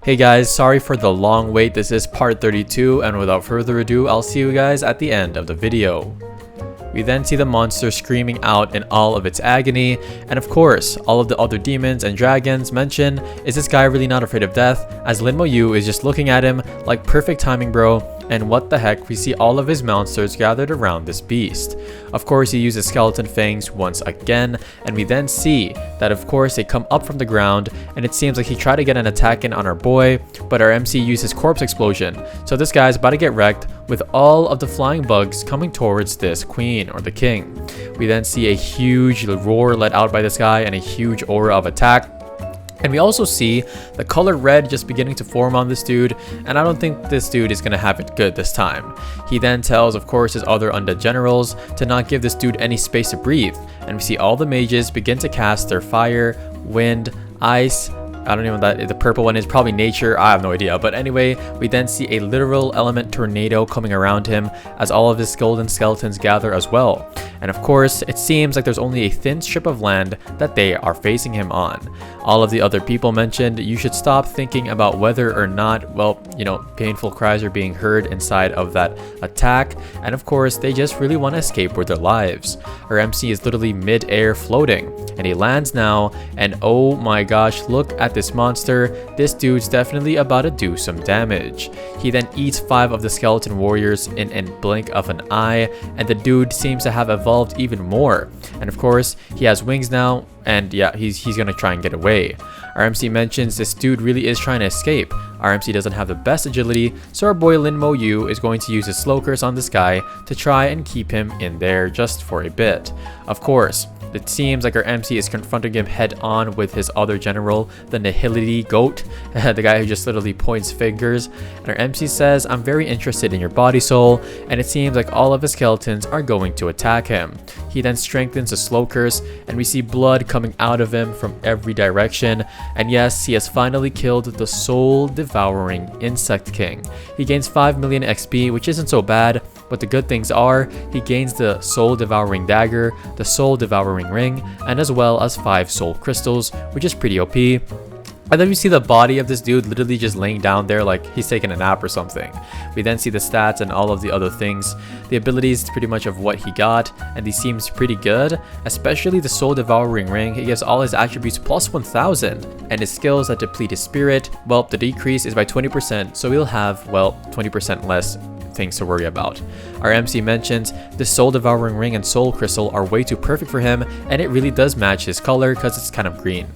Hey guys, sorry for the long wait. This is part 32, and without further ado, I'll see you guys at the end of the video. We then see the monster screaming out in all of its agony, and of course, all of the other demons and dragons mention, is this guy really not afraid of death? As Lin Mo Yu is just looking at him like perfect timing bro, and what the heck, we see all of his monsters gathered around this beast. Of course, he uses skeleton fangs once again, and we then see that of course they come up from the ground, and it seems like he tried to get an attack in on our boy, but our MC uses corpse explosion. So this guy's about to get wrecked with all of the flying bugs coming towards this queen or the king. We then see a huge roar let out by this guy and a huge aura of attack. And we also see the color red just beginning to form on this dude, and I don't think this dude is going to have it good this time. He then tells, of course, his other undead generals to not give this dude any space to breathe, and we see all the mages begin to cast their fire, wind, ice. I don't know what the purple one is, probably nature, I have no idea. But anyway, we then see a literal element tornado coming around him as all of his golden skeletons gather as well. And of course, it seems like there's only a thin strip of land that they are facing him on. All of the other people mentioned, you should stop thinking about whether or not, well, you know, painful cries are being heard inside of that attack. And of course, they just really want to escape with their lives. Our MC is literally mid-air floating, and he lands now, and oh my gosh, look at this monster. This dude's definitely about to do some damage. He then eats 5 of the skeleton warriors in a blink of an eye, and the dude seems to have evolved even more. And of course, he has wings now, and yeah, he's gonna try and get away. Our MC mentions this dude really is trying to escape. Our MC doesn't have the best agility, so our boy Lin Mo Yu is going to use his slow curse on this guy to try and keep him in there just for a bit. Of course, it seems like our MC is confronting him head on with his other general, the Nihility Goat, the guy who just literally points fingers. And our MC says, I'm very interested in your body soul, and it seems like all of his skeletons are going to attack him. He then strengthens a slow curse, and we see blood coming out of him from every direction. And yes, he has finally killed the soul devouring insect king. He gains 5 million XP, which isn't so bad, but the good things are, he gains the soul devouring dagger, the soul devouring ring, and as well as 5 soul crystals, which is pretty OP. And then we see the body of this dude literally just laying down there like he's taking a nap or something. We then see the stats and all of the other things. The abilities pretty much of what he got, and he seems pretty good, especially the soul devouring ring. He gives all his attributes plus 1000, and his skills that deplete his spirit, well, the decrease is by 20%, so he'll have, well, 20% less things to worry about. Our MC mentions the soul devouring ring and soul crystal are way too perfect for him, and it really does match his color because it's kind of green.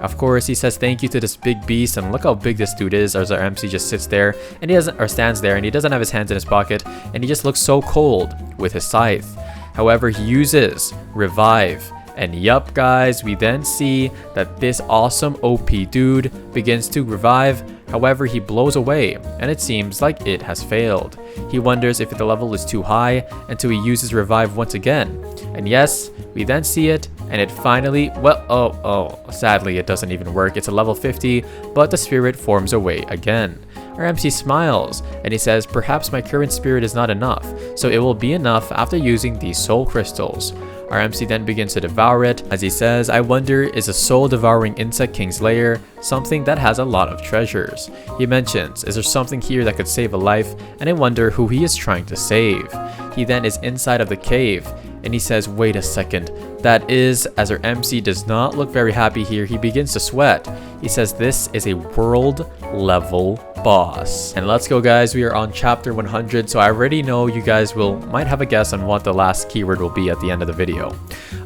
Of course, he says thank you to this big beast, and look how big this dude is as our MC just sits there and he doesn't, or stands there, and he doesn't have his hands in his pocket, and he just looks so cold with his scythe. However, he uses revive. And yup guys, we then see that this awesome OP dude begins to revive. However, he blows away, and it seems like it has failed. He wonders if the level is too high until he uses revive once again. And yes, we then see it, and it finally, well, sadly it doesn't even work. It's a level 50, but the spirit forms away again. Our MC smiles, and he says, perhaps my current spirit is not enough, so it will be enough after using these soul crystals. Our MC then begins to devour it, as he says, I wonder, is a soul devouring insect king's lair something that has a lot of treasures? He mentions, is there something here that could save a life, and I wonder who he is trying to save. He then is inside of the cave, and he says, wait a second, that is, as our MC does not look very happy here, he begins to sweat. He says this is a world level boss. And let's go guys, we are on chapter 100, so I already know you guys might have a guess on what the last keyword will be at the end of the video.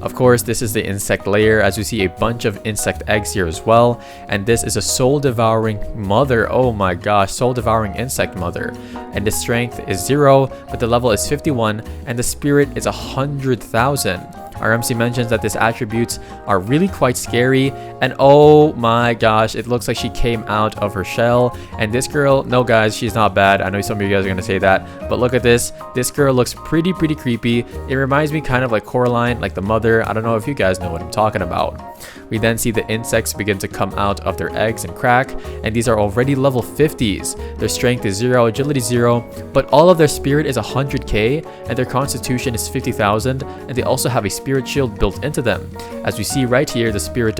Of course, this is the insect layer, as we see a bunch of insect eggs here as well, and this is a soul devouring mother. Oh my gosh, soul devouring insect mother. And the strength is 0, but the level is 51, and the spirit is 100,000. Our MC mentions that these attributes are really quite scary, and oh my gosh, it looks like she came out of her shell. And this girl, no guys, she's not bad. I know some of you guys are gonna say that, but look at this. This girl looks pretty creepy. It reminds me kind of like Coraline, like the mother. I don't know if you guys know what I'm talking about. We then see the insects begin to come out of their eggs and crack, and these are already level 50s. Their strength is 0, agility 0, but all of their spirit is 100k, and their constitution is 50,000, and they also have a spirit shield built into them. As we see right here, the spirit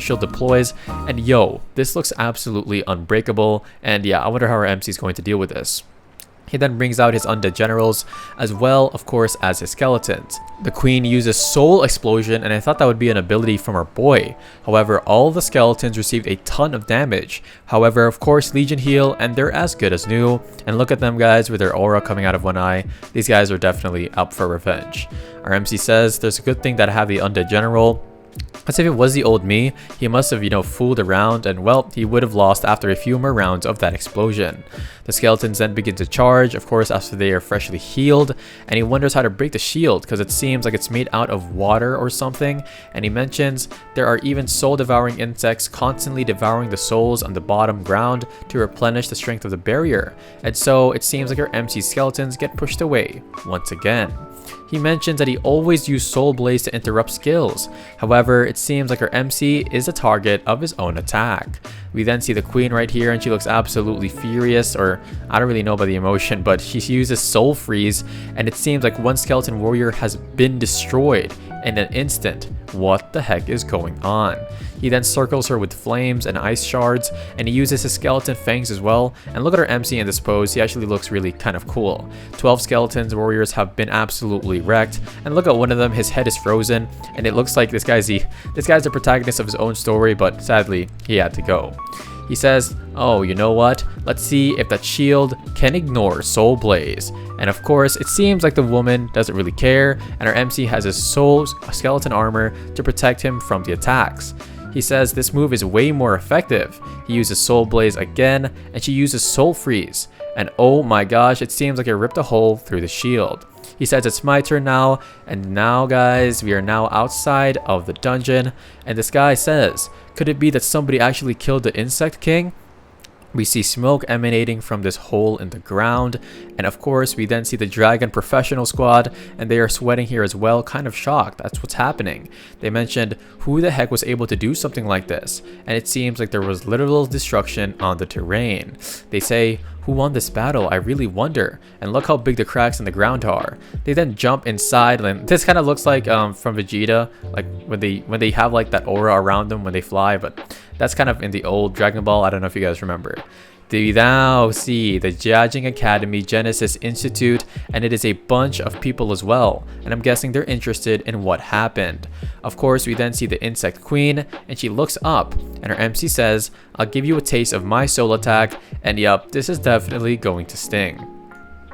shield deploys, and yo, this looks absolutely unbreakable, and yeah, I wonder how our MC is going to deal with this. He then brings out his undead generals, as well, of course, as his skeletons. The queen uses soul explosion, and I thought that would be an ability from our boy. However, all the skeletons received a ton of damage. However, of course, Legion heal, and they're as good as new. And look at them guys with their aura coming out of one eye. These guys are definitely up for revenge. Our MC says, there's a good thing that I have the undead general. As if it was the old me, he must have, fooled around, and well, he would have lost after a few more rounds of that explosion. The skeletons then begin to charge, of course, after they are freshly healed, and he wonders how to break the shield because it seems like it's made out of water or something, and he mentions there are even soul-devouring insects constantly devouring the souls on the bottom ground to replenish the strength of the barrier, and so it seems like our MC's skeletons get pushed away once again. He mentions that he always used Soul Blaze to interrupt skills. However, it seems like our MC is the target of his own attack. We then see the queen right here, and she looks absolutely furious, or I don't really know about the emotion, but she uses Soul Freeze, and it seems like one skeleton warrior has been destroyed in an instant. What the heck is going on? He then circles her with flames and ice shards, and he uses his skeleton fangs as well. And look at our MC in this pose, he actually looks really kind of cool. 12 skeletons warriors have been absolutely wrecked, and look at one of them, his head is frozen, and it looks like this guy's the protagonist of his own story, but sadly he had to go. He says, oh, you know what? Let's see if that shield can ignore Soul Blaze. And of course, it seems like the woman doesn't really care, and our MC has his soul skeleton armor to protect him from the attacks. He says this move is way more effective. He uses Soul Blaze again, and she uses Soul Freeze. And oh my gosh, it seems like it ripped a hole through the shield. He says it's my turn now, and now guys, we are now outside of the dungeon, and this guy says, could it be that somebody actually killed the Insect King? We see smoke emanating from this hole in the ground, and of course we then see the Dragon Professional Squad, and they are sweating here as well, kind of shocked. That's what's happening. They mentioned who the heck was able to do something like this, and it seems like there was literal destruction on the terrain. They say, who won this battle? I really wonder. And look how big the cracks in the ground are. They then jump inside, and this kind of looks like from Vegeta, like when they have like that aura around them when they fly, but that's kind of in the old Dragon Ball. I don't know if you guys remember. We now see the Jiajing Academy Genesis Institute, and it is a bunch of people as well, and I'm guessing they're interested in what happened. Of course, we then see the Insect Queen, and she looks up, and her MC says, I'll give you a taste of my soul attack, and yup, this is definitely going to sting.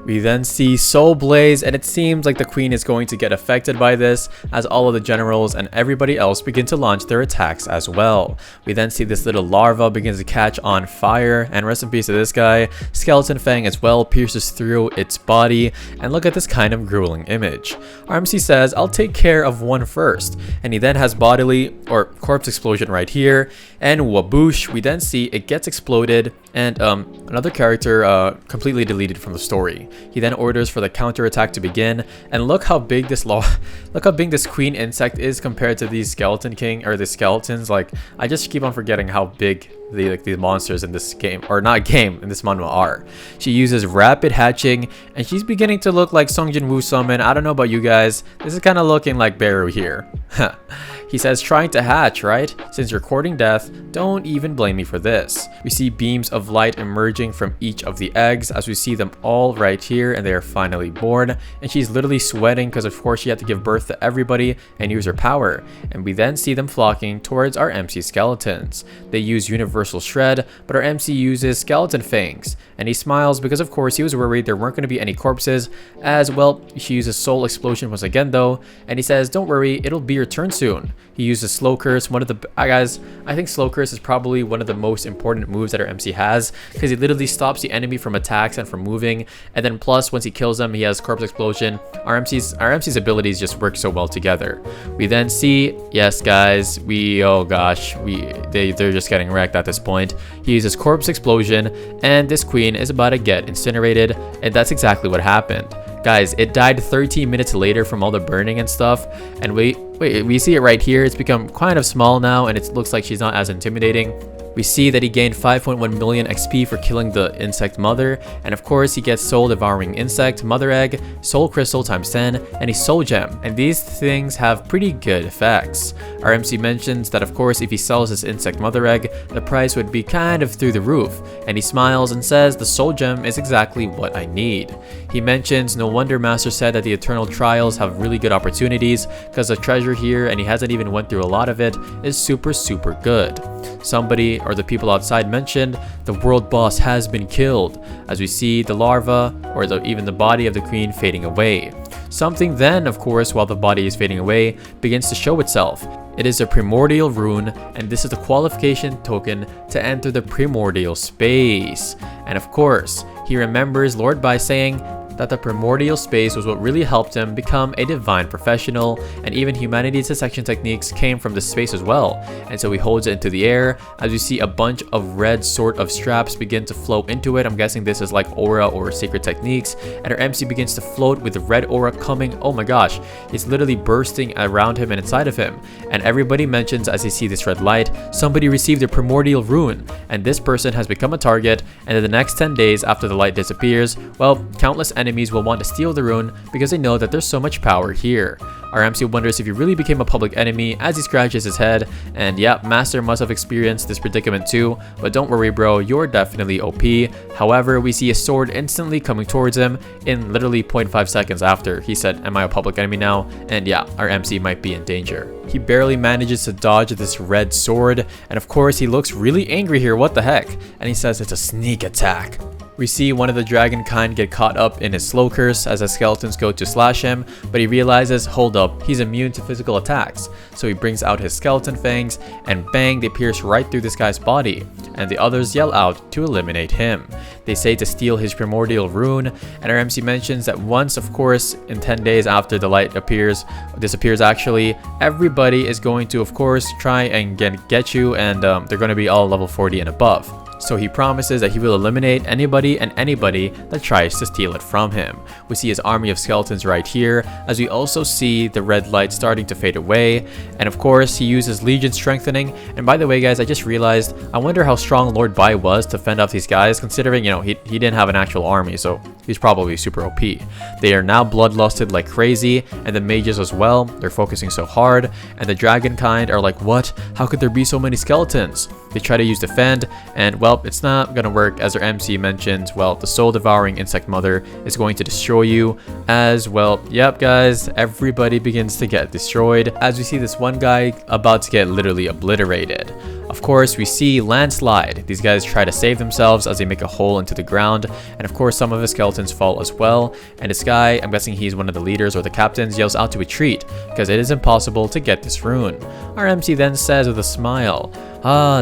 We then see Soul Blaze, and it seems like the queen is going to get affected by this, as all of the generals and everybody else begin to launch their attacks as well. We then see this little larva begins to catch on fire, and rest in peace to this guy. Skeleton Fang as well pierces through its body, and look at this kind of grueling image. MC says, I'll take care of one first, and he then has bodily or corpse explosion right here, and waboosh, we then see it gets exploded, and another character completely deleted from the story. He then orders for the counterattack to begin, and look how big this queen insect is compared to these skeleton king or the skeletons. Like, I just keep on forgetting how big the monsters in this game, or not game, in this manhwa are. She uses rapid hatching, and she's beginning to look like Sung Jin Woo summon. I don't know about you guys, this is kind of looking like Beru here. He says, trying to hatch, right? Since you're courting death, don't even blame me for this. We see beams of light emerging from each of the eggs as we see them all right here, and they are finally born. And she's literally sweating because of course she had to give birth to everybody and use her power. And we then see them flocking towards our MC skeletons. They use Universal Shred, but our MC uses Skeleton Fangs. And he smiles because of course he was worried there weren't going to be any corpses, as well. She uses Soul Explosion once again though, and he says, don't worry, it'll be your turn soon. He uses Slow Curse, one of the guys, I think Slow Curse is probably one of the most important moves that our MC has, because he literally stops the enemy from attacks and from moving, and then plus once he kills them he has Corpse Explosion. Our MC's abilities just work so well together. We then see, yes guys, oh gosh, they're just getting wrecked at this point. He uses Corpse Explosion, and this queen is about to get incinerated, and that's exactly what happened. Guys, it died 13 minutes later from all the burning and stuff. And wait, we see it right here. It's become kind of small now, and it looks like she's not as intimidating. We see that he gained 5.1 million XP for killing the insect mother, and of course he gets soul devouring insect, mother egg, soul crystal times 10, and a soul gem, and these things have pretty good effects. Our MC mentions that of course if he sells his insect mother egg, the price would be kind of through the roof, and he smiles and says the soul gem is exactly what I need. He mentions no wonder Master said that the eternal trials have really good opportunities, because the treasure here, and he hasn't even went through a lot of it, is super good. Somebody or the people outside mentioned the world boss has been killed, as we see the larva or even the body of the queen fading away. Something then, of course, while the body is fading away, begins to show itself. It is a primordial rune, and this is the qualification token to enter the primordial space. And of course, he remembers Lord Bai saying that the primordial space was what really helped him become a divine professional, and even humanity's dissection techniques came from this space as well. And so he holds it into the air as we see a bunch of red sort of straps begin to float into it. I'm guessing this is like aura or secret techniques, and our MC begins to float with the red aura coming. Oh my gosh, it's literally bursting around him and inside of him. And everybody mentions as they see this red light, somebody received a primordial rune, and this person has become a target, and in the next 10 days after the light disappears, well, countless enemies will want to steal the rune because they know that there's so much power here. Our MC wonders if he really became a public enemy as he scratches his head, and yeah, Master must have experienced this predicament too, but don't worry bro, you're definitely OP. However, we see a sword instantly coming towards him in literally 0.5 seconds after he said, am I a public enemy now? And yeah, our MC might be in danger. He barely manages to dodge this red sword, and of course he looks really angry here, what the heck? And he says it's a sneak attack. We see one of the dragon kind get caught up in his slow curse as the skeletons go to slash him, but he realizes, hold up, he's immune to physical attacks. So he brings out his skeleton fangs, and bang, they pierce right through this guy's body, and the others yell out to eliminate him. They say to steal his primordial rune, and our MC mentions that once, of course, in 10 days after the light disappears actually, everybody is going to, of course, try and get you, and they're going to be all level 40 and above. So he promises that he will eliminate anybody that tries to steal it from him. We see his army of skeletons right here, as we also see the red light starting to fade away. And of course, he uses Legion Strengthening. And by the way, guys, I just realized, I wonder how strong Lord Bai was to fend off these guys, considering, you know, he didn't have an actual army, so he's probably super OP. They are now bloodlusted like crazy, and the mages as well. They're focusing so hard, and the dragon kind are like, what? How could there be so many skeletons? They try to use Defend, and well, it's not gonna work, as our MC mentioned. Well, the soul devouring insect mother is going to destroy you as well. Yep, guys, everybody begins to get destroyed as we see this one guy about to get literally obliterated. Of course, we see Landslide. These guys try to save themselves as they make a hole into the ground, and of course some of the skeletons fall as well, and this guy, I'm guessing he's one of the leaders or the captains, yells out to retreat because it is impossible to get this rune. Our MC then says with a smile,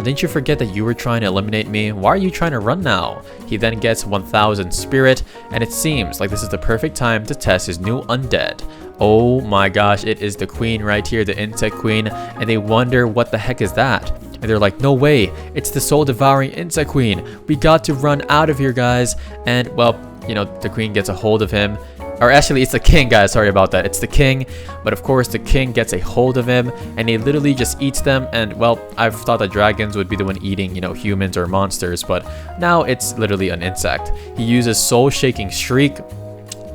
didn't you forget that you were trying to eliminate me? Why are you trying to run now? He then gets 1000 spirit, and it seems like this is the perfect time to test his new undead. Oh my gosh, it is the queen right here, the insect queen, and they wonder what the heck is that? And they're like, no way, it's the soul devouring insect queen. We got to run out of here, guys. And well, you know, the queen gets a hold of him. Or actually, it's the king, guys. Sorry about that. It's the king. But of course, the king gets a hold of him, and he literally just eats them. And well, I've thought that dragons would be the one eating, you know, humans or monsters. But now it's literally an insect. He uses Soul Shaking Shriek,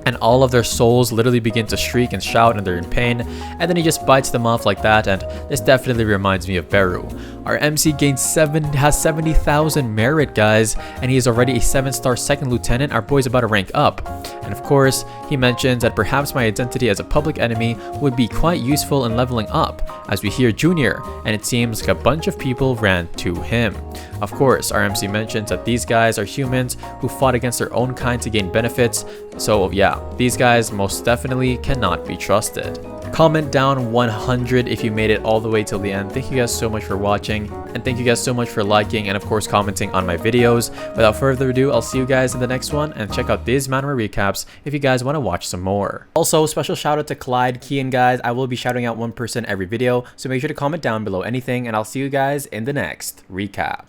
and all of their souls literally begin to shriek and shout, and they're in pain, and then he just bites them off like that. And this definitely reminds me of Beru. Our MC has 70,000 merit, guys, and he is already a 7-star second lieutenant. Our boy's about to rank up. And of course, he mentions that perhaps my identity as a public enemy would be quite useful in leveling up, as we hear Junior, and it seems like a bunch of people ran to him. Of course, our MC mentions that these guys are humans who fought against their own kind to gain benefits, so yeah, these guys most definitely cannot be trusted. Comment down 100 if you made it all the way till the end. Thank you guys so much for watching, and thank you guys so much for liking and of course commenting on my videos. Without further ado, I'll see you guys in the next one, and check out these Manhwa recaps if you guys want to watch some more. Also, special shout out to Clyde Kean, guys. I will be shouting out one person every video, so make sure to comment down below anything, and I'll see you guys in the next recap.